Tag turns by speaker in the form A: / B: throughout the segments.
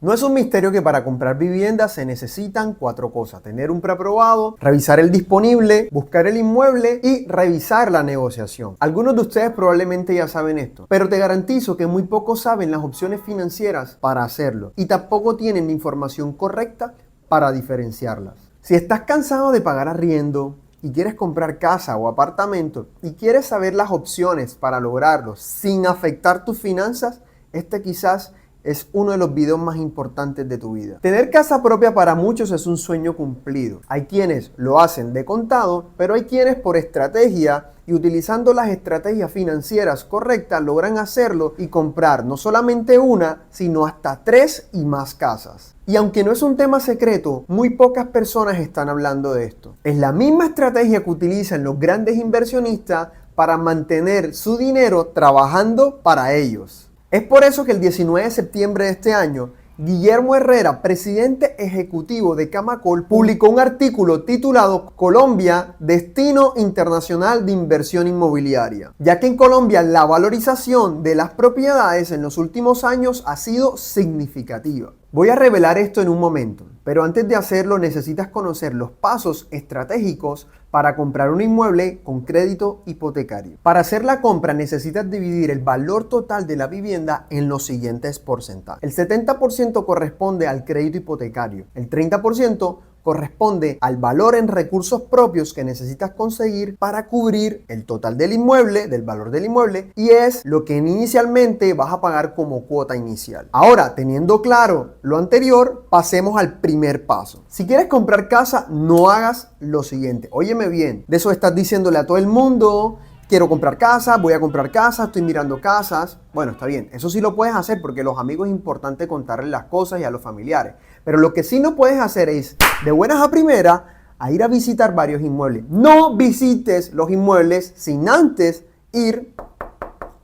A: No es un misterio que para comprar vivienda se necesitan 4 cosas: tener un preaprobado, revisar el disponible, buscar el inmueble y revisar la negociación. Algunos de ustedes probablemente ya saben esto, pero te garantizo que muy pocos saben las opciones financieras para hacerlo y tampoco tienen la información correcta para diferenciarlas. Si estás cansado de pagar arriendo y quieres comprar casa o apartamento y quieres saber las opciones para lograrlo sin afectar tus finanzas, este quizás es uno de los videos más importantes de tu vida. Tener casa propia para muchos es un sueño cumplido. Hay quienes lo hacen de contado, pero hay quienes por estrategia y utilizando las estrategias financieras correctas logran hacerlo y comprar no solamente una, sino hasta 3 y más casas. Y aunque no es un tema secreto, muy pocas personas están hablando de esto. Es la misma estrategia que utilizan los grandes inversionistas para mantener su dinero trabajando para ellos. Es por eso que el 19 de septiembre de este año, Guillermo Herrera, presidente ejecutivo de Camacol, publicó un artículo titulado Colombia, Destino Internacional de Inversión Inmobiliaria, ya que en Colombia la valorización de las propiedades en los últimos años ha sido significativa. Voy a revelar esto en un momento, pero antes de hacerlo necesitas conocer los pasos estratégicos para comprar un inmueble con crédito hipotecario. Para hacer la compra necesitas dividir el valor total de la vivienda en los siguientes porcentajes. El 70% corresponde al crédito hipotecario, el 30% corresponde al valor en recursos propios que necesitas conseguir para cubrir el total del inmueble, del valor del inmueble, y es lo que inicialmente vas a pagar como cuota inicial. Ahora, teniendo claro lo anterior, pasemos al primer paso. Si quieres comprar casa, no hagas lo siguiente. Óyeme bien, de eso estás diciéndole a todo el mundo: quiero comprar casa, voy a comprar casa, estoy mirando casas. Bueno, está bien, eso sí lo puedes hacer porque a los amigos es importante contarles las cosas y a los familiares. Pero lo que sí no puedes hacer es, de buenas a primeras, a ir a visitar varios inmuebles. No visites los inmuebles sin antes ir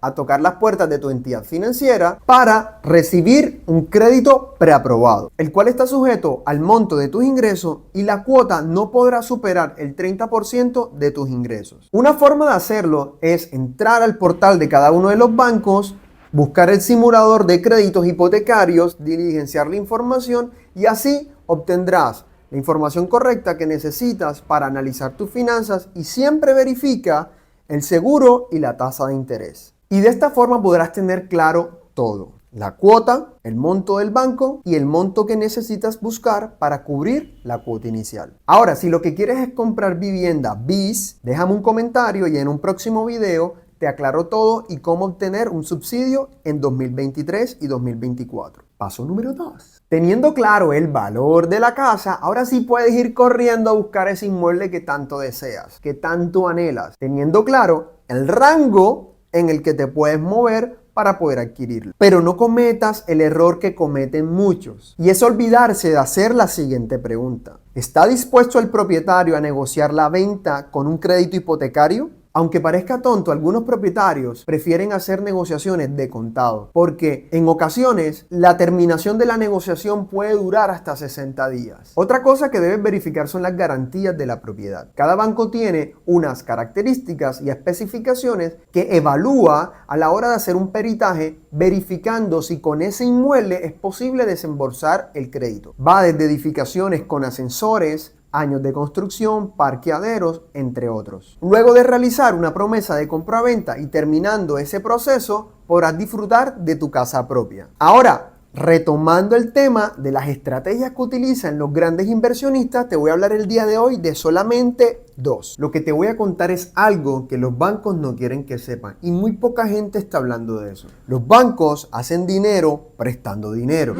A: a tocar las puertas de tu entidad financiera para recibir un crédito preaprobado, el cual está sujeto al monto de tus ingresos y la cuota no podrá superar el 30% de tus ingresos. Una forma de hacerlo es entrar al portal de cada uno de los bancos, buscar el simulador de créditos hipotecarios, diligenciar la información y así obtendrás la información correcta que necesitas para analizar tus finanzas y siempre verifica el seguro y la tasa de interés. Y de esta forma podrás tener claro todo: la cuota, el monto del banco y el monto que necesitas buscar para cubrir la cuota inicial. Ahora, si lo que quieres es comprar vivienda bis, déjame un comentario y en un próximo video te aclaro todo y cómo obtener un subsidio en 2023 y 2024. Paso número 2. Teniendo claro el valor de la casa, ahora sí puedes ir corriendo a buscar ese inmueble que tanto deseas, que tanto anhelas, teniendo claro el rango en el que te puedes mover para poder adquirirlo. Pero no cometas el error que cometen muchos, y es olvidarse de hacer la siguiente pregunta: ¿está dispuesto el propietario a negociar la venta con un crédito hipotecario? Aunque parezca tonto, algunos propietarios prefieren hacer negociaciones de contado, porque en ocasiones la terminación de la negociación puede durar hasta 60 días. Otra cosa que debes verificar son las garantías de la propiedad. Cada banco tiene unas características y especificaciones que evalúa a la hora de hacer un peritaje, verificando si con ese inmueble es posible desembolsar el crédito. Va desde edificaciones con ascensores, años de construcción, parqueaderos, entre otros. Luego de realizar una promesa de compra-venta y terminando ese proceso, podrás disfrutar de tu casa propia. Ahora, retomando el tema de las estrategias que utilizan los grandes inversionistas, te voy a hablar el día de hoy de solamente 2. Lo que te voy a contar es algo que los bancos no quieren que sepan y muy poca gente está hablando de eso. Los bancos hacen dinero prestando dinero.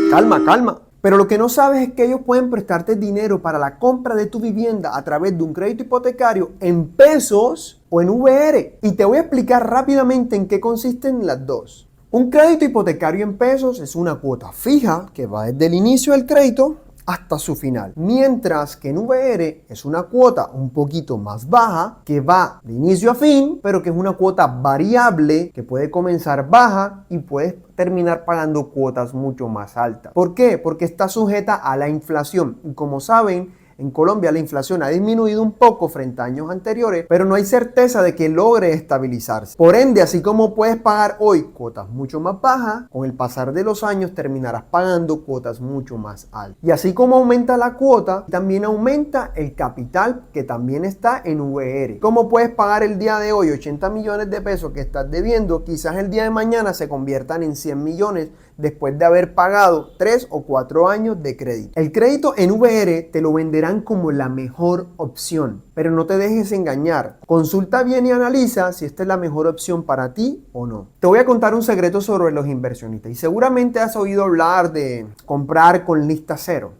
A: Calma, calma. Pero lo que no sabes es que ellos pueden prestarte dinero para la compra de tu vivienda a través de un crédito hipotecario en pesos o en VR. Y te voy a explicar rápidamente en qué consisten las dos. Un crédito hipotecario en pesos es una cuota fija que va desde el inicio del crédito hasta su final. Mientras que en VR es una cuota un poquito más baja que va de inicio a fin, pero que es una cuota variable que puede comenzar baja y puedes terminar pagando cuotas mucho más altas. ¿Por qué? Porque está sujeta a la inflación. Y como saben, En Colombia la inflación ha disminuido un poco frente a años anteriores, pero no hay certeza de que logre estabilizarse. Por ende, así como puedes pagar hoy cuotas mucho más bajas, con el pasar de los años terminarás pagando cuotas mucho más altas. Y así como aumenta la cuota, también aumenta el capital que también está en VR. ¿Cómo puedes pagar el día de hoy 80 millones de pesos que estás debiendo? Quizás el día de mañana se conviertan en 100 millones después de haber pagado 3 o 4 años de crédito. El crédito en VR te lo venderán como la mejor opción, pero no te dejes engañar. Consulta bien y analiza si esta es la mejor opción para ti o no. Te voy a contar un secreto sobre los inversionistas y seguramente has oído hablar de comprar con lista cero,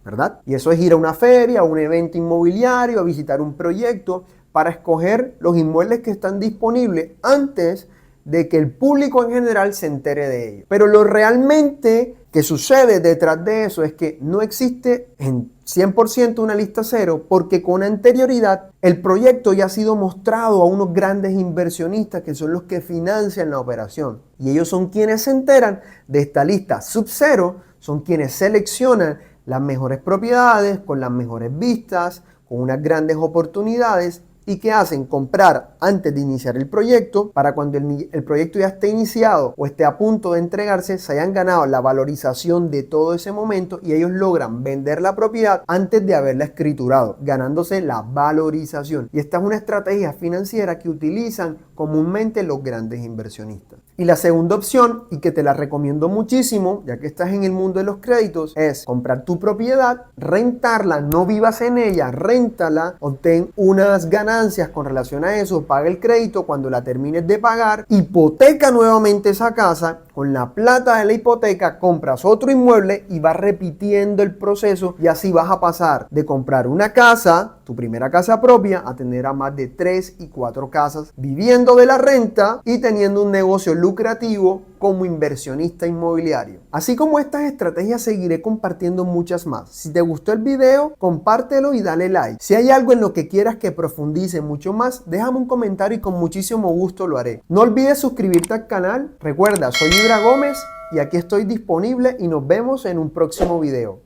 A: ¿verdad? Y eso es ir a una feria, a un evento inmobiliario, a visitar un proyecto para escoger los inmuebles que están disponibles antes de que el público en general se entere de ello. Pero lo realmente que sucede detrás de eso es que no existe en 100% una lista cero, porque con anterioridad el proyecto ya ha sido mostrado a unos grandes inversionistas que son los que financian la operación. Y ellos son quienes se enteran de esta lista sub-cero, son quienes seleccionan las mejores propiedades, con las mejores vistas, con unas grandes oportunidades, y que hacen comprar antes de iniciar el proyecto para cuando el proyecto ya esté iniciado o esté a punto de entregarse, se hayan ganado la valorización de todo ese momento y ellos logran vender la propiedad antes de haberla escriturado, ganándose la valorización. Y esta es una estrategia financiera que utilizan comúnmente los grandes inversionistas. Y la segunda opción, y que te la recomiendo muchísimo, ya que estás en el mundo de los créditos, es comprar tu propiedad, rentarla, no vivas en ella, réntala, obtén unas ganancias con relación a eso, paga el crédito, cuando la termines de pagar, hipoteca nuevamente esa casa, con la plata de la hipoteca compras otro inmueble y vas repitiendo el proceso y así vas a pasar de comprar una casa, tu primera casa propia, a tener a más de 3 y 4 casas, viviendo de la renta y teniendo un negocio lucrativo como inversionista inmobiliario. Así como estas estrategias seguiré compartiendo muchas más. Si te gustó el video, compártelo y dale like. Si hay algo en lo que quieras que profundice mucho más, déjame un comentario y con muchísimo gusto lo haré. No olvides suscribirte al canal. Recuerda, soy Ibra Gómez y aquí estoy disponible y nos vemos en un próximo video.